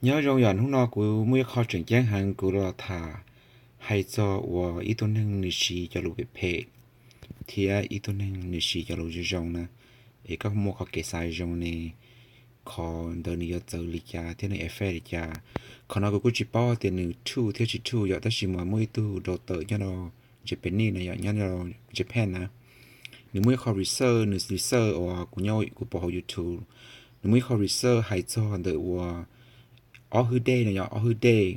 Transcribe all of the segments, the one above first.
nhớ trong nhận hôm nọ của mỗi khó chuyển giang hàng của là thà hay cho và ít tuần năng nữ sĩ cho lũ bị phê thì ít tuần năng nữ sĩ cho lũ trong nè ấy các mua các cái sai trong này còn đời này giờ lịch cha thế này phê lịch cha còn nó cũng chỉ bao tiền nữ thu theo chỉ thu giờ ta chỉ mà mỗi tu đồ tự cho nó Japanese này nhá nó Japan nè nếu mỗi khó research và của nhau của bảo YouTube nếu mỗi khó research hay cho đời và ở hư đê này ở hư đê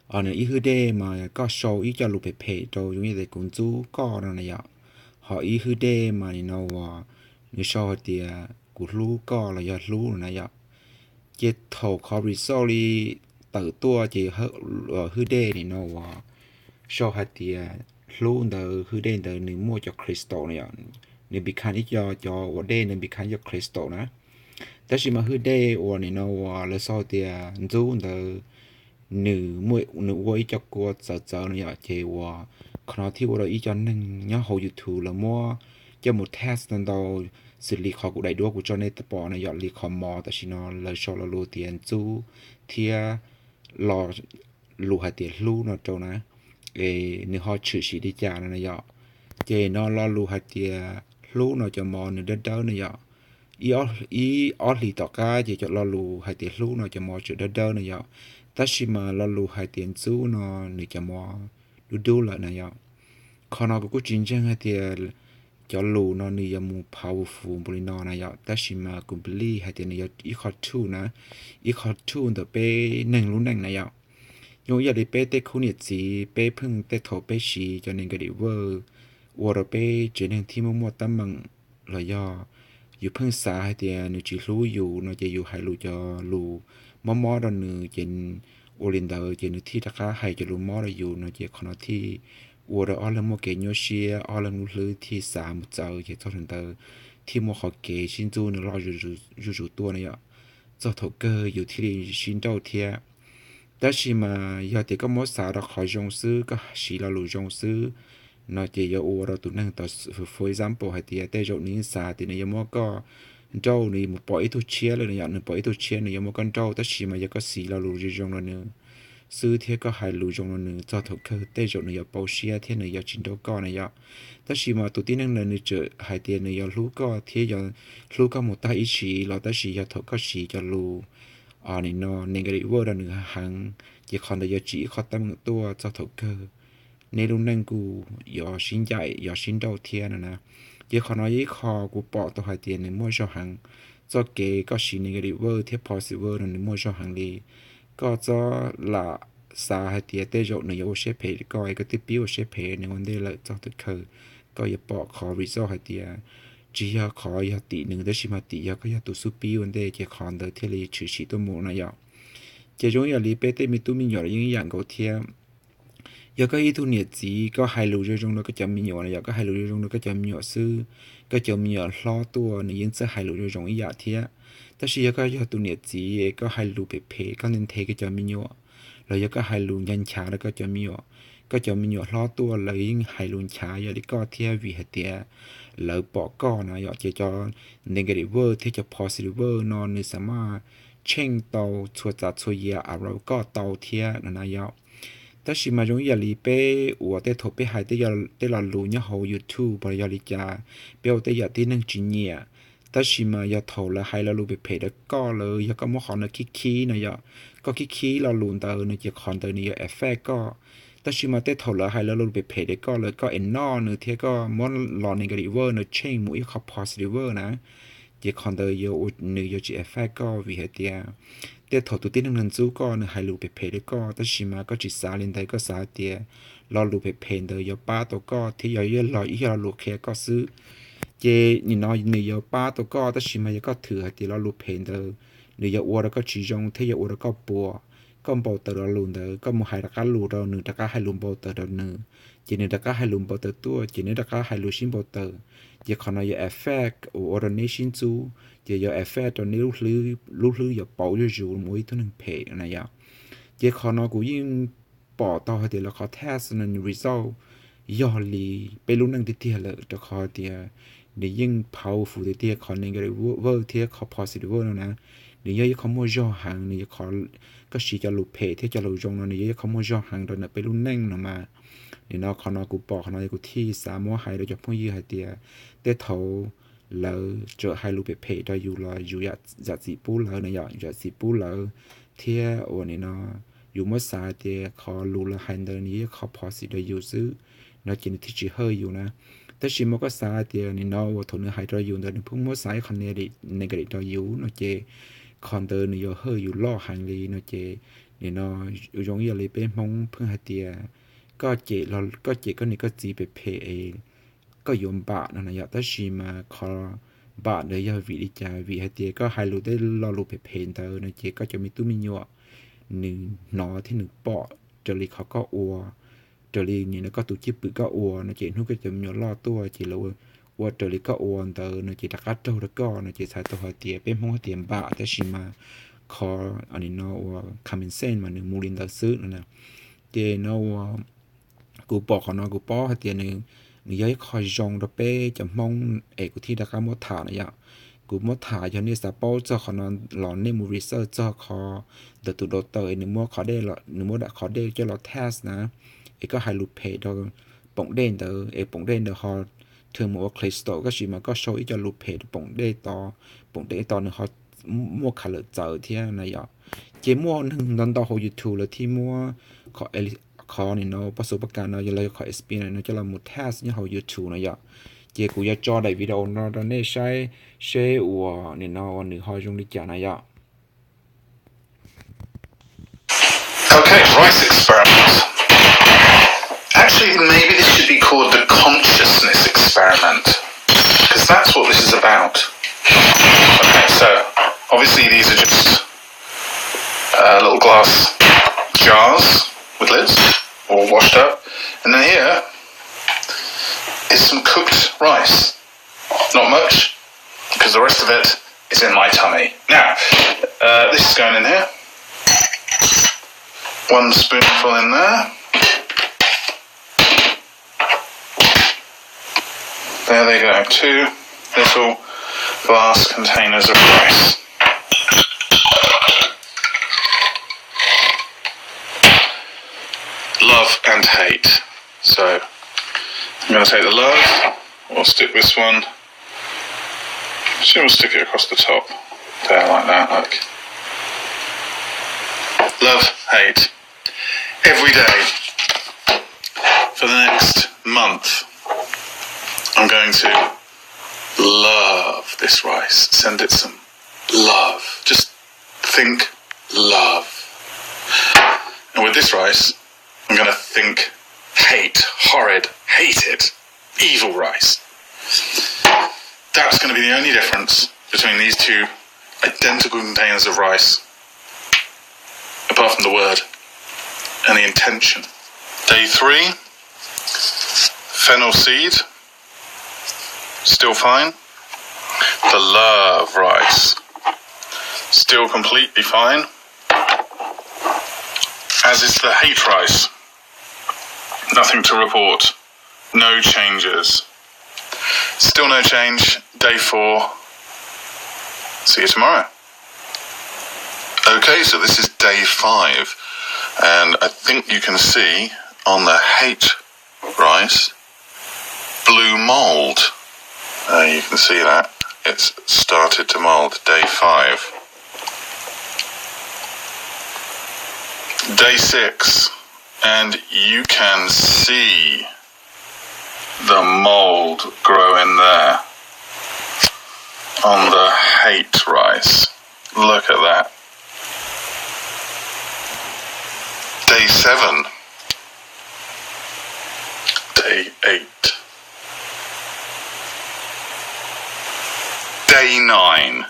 ở này hư đê mà có show ý cho lục bể rồi giống như là cũng chú có rồi này họ ý hư đê mà nó như show thì của lú có là do lú này chỉ thầu khó resort tự tua chỉ hư đê này nó show hạt thì lú từ hư đê từ nếu mua cho crystal này nếu bị khăn ít cho ở đê nếu bị khăn cho crystal nữaแต่ชิมาฮือได้วันนี้เนาะว่าแล้วสอเตียจูนเดอหนึ่งมวยหนึ่งว่าอีจะกลัวจะเนี่ยเจว่าขณะที่ว่าเราอีจะนั่งเนี่ยเขาอยู่ถูแล้วมั่วจะหมดเทสนั่นเราสิริขอกูได้ด้วยกูจะในตะปอในยอดลิขอมอแต่ชินอเลยชอเราลูเตียนจูเทียรอลูหาเตียลูเนาะเจ้านะเนี่ยเขาชื่อสีดีจานะเนี่ยเจนอรอลูหาเตียลูเนาะจะมอเนี่ยเด้อเนี่ยý lì tỏ cá chỉ cho lo lù hai tiền lú nó cho mò chữ đỡ này vậy ta chỉ mà lo lù hai tiền chú nó này cho mò đu lại này vậy còn nó cũng chính trang hai tiền cho lù nó này mu powerful bồi nó này vậy ta chỉ mà cũng beli hai tiền này ý khó thu nè ý khó thu từ bé nâng lú nâng này vậy nhưng giờ đi bé tết khu nhiệt gì béพึ่งtết thổ bé xì cho nên cái điều vơ và bé chỉ nên thi mua tấm bằng là doอยู่เพิ่งสาให้เตียนึกจีรู้อยู่เนาะจะอยู่ให้รู้จะรู้มอดอนนึเจนโอลินเดอร์เจนที่ตะค้าให้จะรู้มอดอยู่เนาะจะขณะที่วัวเราอ้อแล้วมัวเกยโยเชียอ้อแล้วนู้ลือที่สามเจอจะทอดเดอร์ที่มัวเขาเกยชินจูเนาะรออยู่ตัวเนี่ยจะถูกเกยอยู่ที่ชินเจ้าเทียแต่ชิมาอยากที่ก็มัวสาเราขอจงซื้อก็ชีเรารู้จงซื้อnó chỉ có ô rồi tụi năng tao for example hay thì tại chỗ ní xa thì này mà có trâu này một bãi thu chia rồi này một bãi thu chia này mà con trâu tất chỉ mà có xì là lù trong nó nữa sư thế có hai lù trong nó nữa cho thuộc cơ tại chỗ này bao xia thế này chính đâu có này tất chỉ mà tụi tin năng này chợ hai tiền này lù có thế giờ lù có một tay ý chỉ là tất chỉ giờ thuộc có chỉ cho lù này nó nên cái word là nữa hàng chỉ còn là giờ chỉ khó tâmตัวcho thuộc cơในรุ่นนั้นกูอย่าชิ้นใหญ่อย่าชิ้นเดาเทียนนะเดี๋ยวขอน้อยคอกูปอตัวหายเตียนในมั่วชอหังจะเก๋ก็ชิ้นในกระดิเวอร์เทียบพอสิเวอร์ในมั่วชอหังลีก็จะละสาหายเตียเตจในโอเชเพก็ไอ้ก็ติปิ้วเชเพในวันเดียวเลยจะตุดคือก็อย่าปอขอริโซหายเตียจีอย่าขออย่าตีหนึ่งได้ชิมาตีอย่าก็อย่าตุสุปิ้วันเดียวจะขอเดอเทลีชื่อชีตัวหมูนะอย่าเจ้าจงอย่าลีเปเตมีตุ้มีหยอดยิ่งอย่างเขาเทียgiờ có ý thu nhiệt gì có hai lúa trong đó có chấm nhỏ này giờ có hai lúa trong đó có chấm nhỏ sư có chấm nhỏ lo tua này yên sẽ hai lúa trong ý giả thếแต่是ก็有ตัวเนี่ยจีก็ให้ลูเพ่ก็เน้นเทก็จะมีอยู่แล้วก็ให้ลูยันชาแล้วก็จะมีอยู่ก็จะมีอยู่ล้อตัวเลยยิ่งให้ลูชาอย่างนี้ก็เทียวีเตียแล้วปอกก็นะอยากจะจอ negative ที่จะ positive นอนในสามารถเช่งเตาชัวจัดชัวยาเราก็เตาเทียนะยาวแต่ชิมาจงอย่าลีเป้อวดแต่ถบไปหายแต่อย่าแต่ละลูเนี่ยเขา YouTube บริยาลิจาเปียวแต่อย่าที่นั่งจีเนียแต่ชิมาอย่าถละให้ละลูไปเพจก็เลยอย่าก็มอขอนขี้นะอย่าก็ขี้ละลูนเตอเนี่ยจะคอนเตอเนี่ยเอฟเฟกก็แต่ชิมาแต่ถละให้ละลูไปเพจก็เลยก็เอ็นนอเนื้อเทียก็มอนลอนในกระดิเวอร์เนื้อเช่งมุ้ยเขา positive นะจะคอนเตอเยอะเนื้อจะเอฟเฟกก็วิเหตียแต่ถอดตัวที่นั่งจูก็เนื้อให้ลูไปเพจก็แต่ชิมาก็จิตสาลินไทก็สาเตียรอลูไปเพจเดียป้าตัวก็ที่ย่อยรออีกเราลูกแค่ก็ซื้อเจนี่น้อยเนื้อป้าตัวก็แต่ชิมาก็ถือให้ที่เราลูกเพจเดียเนื้อวัวแล้วก็จีจงที่วัวแล้วก็ปัวก็ปอเตอร์ลูนเดียก็มือให้ตะการลูเราเนื้อตะการให้ลูปอเตอร์เนื้อจีเนื้อตะการให้ลูปอเตอร์ตัวจีเนื้อตะการให้ลูชิมปอเตอร์จีขณะยาเอฟเฟกต์ออร์เนชั่นจูจียาเอฟเฟกต์ตอนนี้ลูกอย่าเป่าอยู่มวยตัวหนึ่งเพจนะยาจีขณะกูยิ่งปอต่อให้เดี๋ยวเราขอเทสนั่น result ย่อลีไปรู้นั่งที่เดียเลยจะขอเดียในยิ่ง powerful ที่เดียขอในกระดิเวอร์ที่ขอ positive แล้วนะ你要เขามั่วย่อหางนี่ขอก็ชีจะลุเพที่จะลุจงนี่เขามั่วย่อหางโดนไปรุ่นแน่งนะมานี่เนาะขอนอกูปอกขอนอกูที่สามมั่วหายโดยจะพูดยื้อหายเตียเตเถาแล้วเจอให้ลุเพได้อยู่รออยู่อยากสีปูแล้วนะอยากสีปูแล้วเที่ยโอ้นี่เนาะอยู่มั่วสายเตียขอรู้ละหันเดินนี้เขาพอสิได้อยู่ซื้อเนาะจินที่จีเฮอยู่นะแต่ชิมก็สายเตียนี่เนาะว่าทุนหายได้อยู่เดินพุ่งมั่วสายคนนี้ในกระดิ่งได้อยู่เนาะเจคอนเตอร์นี่เฮอยู่ล่อหันลีเนาะเจนี่เนาะอยู่ตรงนี้เลยเป็นมงเพิ่งหายเตียก็เจเราก็เจก็นี่ก็จีไปเพเองก็ยมบาทนะอยากแต่ชิมาขอบาทเลยยาวิริจาวิหายเตียก็ให้รู้ได้รอรู้เพนเตอร์เนาะเจก็จะมีตู้มีหยวกหนึ่งหนอที่หนึ่งปอจรีเขาก็อัวจรีนี่นะก็ตุจิปืก็อัวนะเจนุ่งก็จะมีล่อตัวเจแล้วว่าจรีก็อัวเตอร์นะเจตะกัดเจ้าตะก้อนะเจสายตัวเตียเป็นห้องเตียมบาแต่ชิมาคออันนี้เนาะว่าคามินเซนมาหนึ่งมูลินเตอร์ซื้อนะเจเนาะว่ากูปอกเขาเนาะกูปอกเตียหนึ่งนี่ย้ายคอยจงระเป้จะมองเอกที่ตะก้ามดถานะยะกูมดถ่ายนี่สปอเจ้าขอนอนหลอนในมูริเซอร์เจ้าคอเดตุโดเตอร์หนึ่งมัวขอได้หรอหนึ่งมัวขอได้เจ้าเราเทสนะเอกก็ไฮลูเพดเราป่งเด่นเตอเอกป่งเด่นเดอฮอเธอมัวคริสโตก็ชิมาก็โชว์อีจะลูเพดป่งได้ต่อป่งได้ต่อหนึ่งเขามัวขาเลเจอที่นายอ่ะเจมัวหนึ่งตอนต่อเขายูทูบแล้วที่มัวขอขอเนี่ยเนาะประสบการณ์เนาะยังเลยขอเอสพีเนาะจะเราหมดเทสเนี่ยเขายูทูบนะยะเจกูจะจอได้วิดีโอเนาะตอนนี้ใช้เนี่ยเนาะวันหนึ่งเขาจงได้จานะยะ Okay, rice experiment. Actually, maybe this should be called the consciousness experiment, because that's what this is about. Okay, so obviously these are just little glass jars with lids, all washed up, and then here is some cooked rice. Not much, because the rest of it is in my tummy. Now, this is going in here. 1 spoonful in there. There they go, 2 little glass containers of rice. Love and hate. So, I'm going to take the love, we'll stick this one, we'll stick it across the top, there like that, look. Love, hate. Every day for the next month I'm going to love this rice. Send it some love. Just think love. And with this rice I'm going to think hate, horrid, hate it, evil rice. That's going to be the only difference between these two identical containers of rice, apart from the word and the intention. Day 3, fennel seed, still fine. The love rice, still completely fine. As is the hate rice, nothing to report, no changes. Still no change, day 4. See you tomorrow. Okay, so this is day 5. And I think you can see on the hate rice, blue mould. You can see that. It's started to mould, day 5. Day 6, and you can see the mould growing there on the hate rice. Look at that. Day 7, day 8, day 9,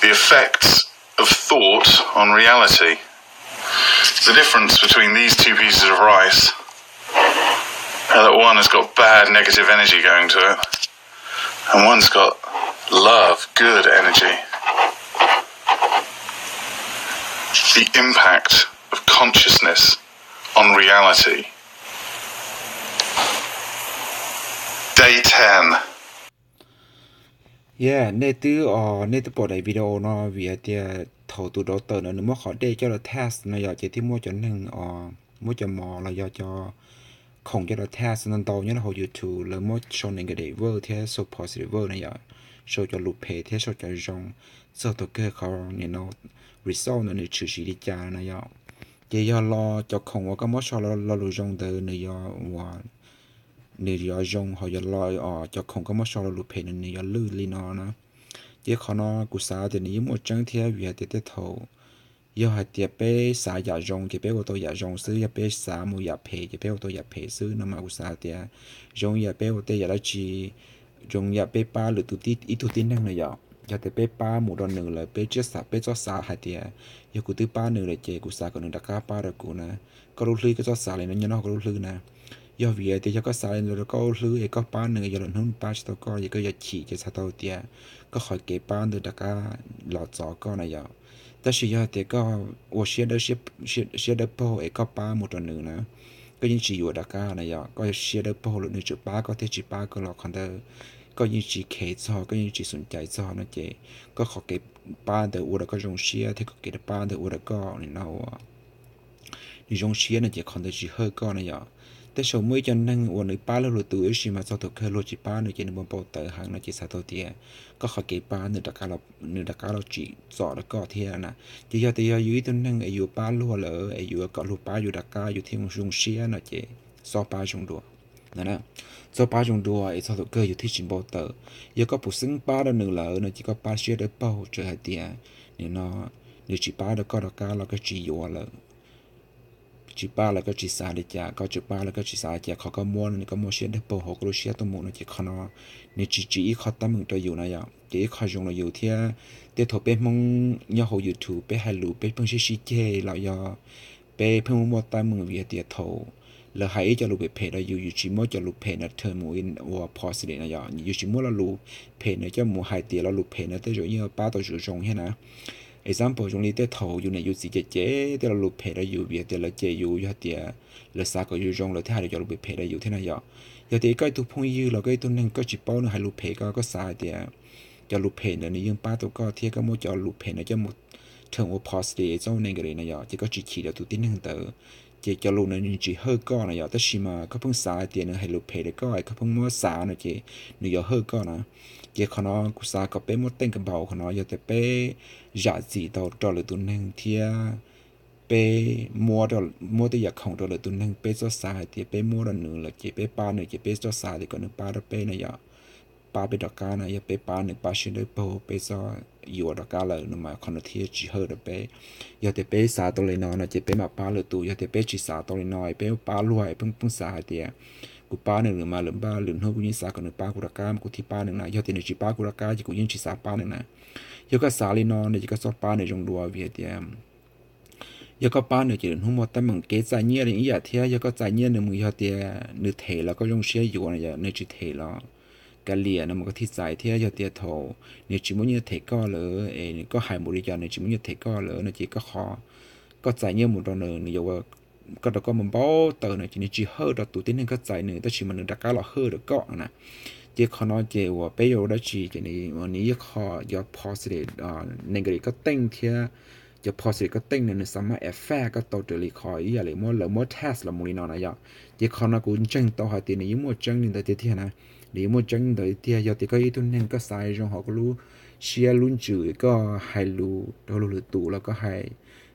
the effects of thought on reality. The difference between these two pieces of rice is that one has got bad negative energy going to it, and one's got love, good energy. The impact of consciousness on reality. Day 10. yeah nè tư bộ đại video nó vì tiệt thầu tụ đó tờ nó mua khó để cho là test nó giờ chỉ thì mua cho nên mua cho mò là do cho không cho là test nên tàu nhớ là hồi YouTube là mua cho nên cái đấy vơ thế so positive vơ này giờ so cho lục phe thế so cho rong so tổ cơ khó nên nó result nó nên chữ sĩ đi cha này giờ chỉ do lo cho không có mua so lo lù rong từ này giờ và này giờ rong họ giờ lo cho không có mua so lục phe này giờ lư li nó chỉ khó nó cụ sa thì nếu một trang thế vì thế thầu giờ hạt tiệp bé xả giả rong thì bé ô tô giả rong xứ giờ bé xả mua giả phê thì bé ô tô giả phê xứ nó mà cụ sa thì rong giờ bé ô tô giả đó chỉ rong giờ bé ba lượt tụt ít tụt tin năng này giờ thì bé ba một đòn nửa là bé chết xả bé cho xả hạt tiệp giờ cụ thứ ba nửa là chế cụ sa còn nửa đặc cá ba rồi cụ nè có lúc lư cái cho xả này nó nhớ nó có lúc lư nè do vì thì cho có xả lên rồi có lư có ba nửa giờ lần hơn ba cho có giờ có giờ chỉ cho sao tao tiệp có khỏi cái ba nửa đặc cá lọt gió có này giờแต่สิยาเตก็我学的不好ไอ้ก็ป้าหมดตัวหนึ่งนะก็ยังchỉอยู่ดักก้านะยาก็เชียร์的不好เลยจุดป้าก็ที่จุดป้าก็รอคันเดอร์ก็ยังchỉเคสก็ยังchỉสนใจซอนะเจก็ขอเก็บป้าเดอร์วัวก็จงเชียร์ที่ก็เก็บป้าเดอร์วัวก็นี่เนาะนี่จงเชียร์นะเจคันเดอร์chỉ hơiก็นะยาแต่สมัยจันนั่งวันนี้ป้าแล้วรู้ตัวสิมาจะถูกเคยรู้จีป้าเนี่ยจะในบนโปรเตอร์หางนะจีสาตัวเตียก็ขอเก็บป้าเนี่ยดักการเราจีสอแล้วก็เทียนะจียาเตียอยู่ตัวนั่งอายุป้าลัวเลยอายุก็รู้ป้าอยู่ดักการอยู่ที่มุงเชียนะเจสอป้าจงดัวนั่นนะสอป้าจงดัวไอ้สอตัวเคยอยู่ที่จิมโปเตอร์ยังก็ผู้ซึ่งป้าเราหนึ่งเลยนะจีก็ป้าเชียได้เป้าเจอเตียเนี่ยเนาะเนี่ยจีป้าแล้วก็ดักการเราก็จีอยู่เลยจีป้าแล้วก็จีสาดิจ่าก็จีป้าแล้วก็จีสาจ่าเขาก็ม้วนนี่ก็ม้วนเชียได้เปิดหกรู้เชียตัวม้วนจีขนอนี่จีเขาตั้งมึงตัวอยู่นะอย่างจีเขาจงเราอยู่ที่เดี๋ยวถเป็นมึงย่อหัวยูทูบไปให้รู้ไปเพิ่งชี้เจเราย่อไปเพิ่งม้วนตั้งมึงวิเดียโถแล้วให้จะรู้ไปเพจเราอยู่จีม้วนจะรู้เพจนะเธอมูอินว่าพอสิเลยนะอย่างอยู่จีม้วนเรารู้เพจนะจะมูหายเตียเรารู้เพจนะแต่จะยังป้าตัวจู่จงใช่นะexample 中里的头有呢有自己姐的路陪了有别的了姐有一点了啥个有用了他的要路陪了有天那要有的个都朋友了个都能个只包呢还路陪个啥的要路陪呢你用巴都个贴个么叫路陪呢叫么ถึงว่า post 的เจ้าในกรณีนะยอจะก็จีขีเดียวตัวที่หนึ่งเตอจะจะรู้นะนี่จีเฮอก็นะยอแต่ชิมาก็เพิ่งสาเตียนให้ลูกเพลก็ไอ้ก็เพิ่งมัวสานะเจนี่ยอเฮอก็นะเจขนอกุสาก็เป้มดเต้นกับเบาขนอยอแต่เป้ยาจีต่อต่อเลยตัวหนึ่งเทียเป้มัวต่อมัวแต่อยากของต่อเลยตัวหนึ่งเป้เจ้าสาเตียเป้มัวต่อหนึ่งเลยเจเป้ปาหนึ่งเจเป้เจ้าสาเตียก็หนึ่งปาต่อเป้นะยอปาไปดอกกานะยอเป้ปาหนึ่งปาชินเลยโปเป้ซ้ออยู่ดอกกาเลยนึกมาคอนเทียจีเฮอเดเป้ยอแต่เป้สาตัวเลยนอนนะเจเป้มาปาเลยตัวยอแต่เป้จีสาตัวเลยนอยเป้ปารวยเพิ่งสาเตียกูป้าหนึ่งหรือมาหรือบ้าหรือเฮอกูยิงสากันหนึ่งป้ากูรักกามกูที่ป้าหนึ่งนะยอแต่หนึ่งจีป้ากูรักกาจีกูยิงจีสาป้าหนึ่งนะยอก็สาเลยนอนเนี่ยจีก็ซอป้าในจงดัวเวียเตียยก็ป้าเนี่ยจีหนึ่งหัวแต่มึงเกใจเงี้ยอะไรอย่างเงี้ยเทียยก็ใจเงี้ยหนึ่งมึงยอเตียหนึ่งเทแล้วก็ยงเชี่ยอยู่นะยอหนึ่งจีเทแล้วกะเลียนะมันก็ที่ใจที่ยอเตียโถเนี่ยจิมุนเนี่ยเทก็เลยเนี่ยก็หายหมดเลยเนี่ยจิมุนเนี่ยเทก็เลยเนี่ยจีก็คอก็ใจเนี่ยหมดตัวหนึ่งเนี่ยว่าก็เราก็มันบ่เตอเนี่ยจีเฮอเราตัวที่นึงก็ใจหนึ่งแต่จิมันหนึ่งตะก้าเราเฮอเด็กก็นะเจ้าขอนเจ้าว่าไปอยู่ได้จีจีนี่วันนี้ขอยอด positive ในกรณีก็เต็งเทียจะ positive ก็เต็งเนี่ยสามารถ effect ก็ตัวเดือดคอยอย่างไรมั่วหรือมั่ว test ละมูลนิธินะยะเจ้าขอนกูจังตัวหาตีนี่มั่วจังนี่แต่เทียนะหรือมั่วจังแต่เทียยอดที่ก็อีตัวนึงก็ใส่จงเขาก็รู้เชียร์ลุ้นจืดก็ให้รู้ตัวรู้ตัวแล้วก็ให้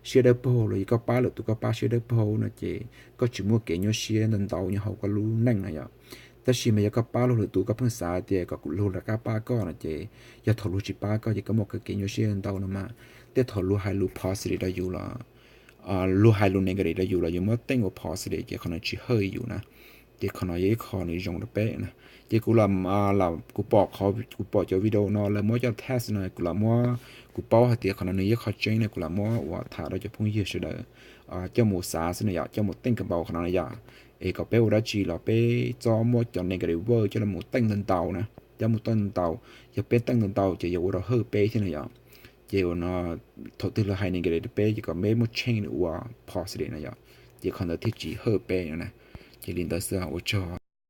เชียร์ได้พอเลยก็ป้าหรือตัวก็ป้าเชียร์ได้พอนะเจ้ก็จิมั่วเก่งเชียร์นั่นเตาเนี่ยเขาก็รู้นั่งนะยะแต่ชิมายก็ป้าลูกตัวก็เพิ่งสาเดียก็ลูกละก็ป้าก็นะเจอย่าถอดลูกจีป้าก็ยังก็มองเก่งอยู่เช่นเดิมนะมาแต่ถอดลูกให้ลูกพอสิได้อยู่ละลูกให้ลูกในกระดิ่งได้อยู่ละยังไม่เต็งว่าพอสิเจขณะจีเฮยอยู่นะเจขณะยี่ขอในจงระเป๊ะนะเจกูลำกูปอกเขากูปอกจะวิดีโอนอนแล้วมั่วจะเทสหน่อยกูลำมั่วกูปอกให้เดียขณะนี้ยี่ขอเจงเนี่ยกูลำมั่วว่าถ่ายเราจะพุ่งยืดเฉยเจ้าหมูสาสิเนี่ยเจ้าหมูเต็งกับเบาขนาดนี้ก็เป้ว่าจีเราเป้จอมจอนในกระดิ่งเวอร์จะเราหมูตั้งเงินเตานะจะหมูตั้งเงินเตาจะเป็นตั้งเงินเตาจะอยู่เราเฮอเป้ที่ไหนอย่างเจ้าเนาะถอดตัวเราให้ในกระดิ่งเป้จะก็ไม่หมดเช่นว่าพอสิเดนะอย่างเจ้าคนเราที่จีเฮอเป้นะจะลินตัวเสือโอชอ